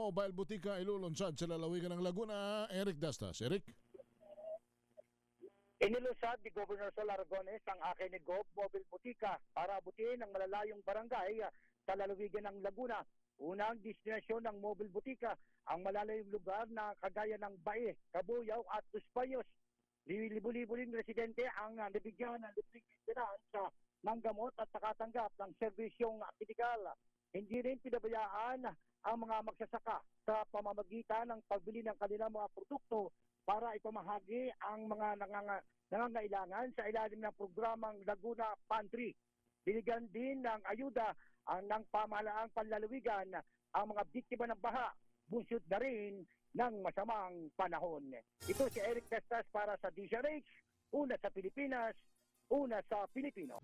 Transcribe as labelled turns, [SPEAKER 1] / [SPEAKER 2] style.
[SPEAKER 1] Mobile Butika ilulunsad sa lalawigan ng Laguna. Eric Dastas. Eric?
[SPEAKER 2] Inilusad ni Governor Sol Aragones ang akin ni Gov Mobile Butika para abutin ang malalayong barangay sa lalawigan ng Laguna. Unang destinasyon ng Mobile Butika ang malalayong lugar na kagaya ng Bae, Kabuyaw at Tuspayos. Libo-libo rin residente ang nabigyan ng libreng maintenance ng gamot at nakatanggap ng serbisyong medikal. Hindi rin pinabayaan ang mga magsasaka sa pamamagitan ng pagbili ng kanilang mga produkto para ipamahagi ang mga nangangailangan sa ilalim ng programang Laguna Pantry. Binigyan din ng ayuda ng pamahalaang panlalawigan ang mga biktima ng baha, bunsod na rin ng masamang panahon. Ito si Eric Testas para sa DZRH, una sa Pilipinas, una sa Pilipino.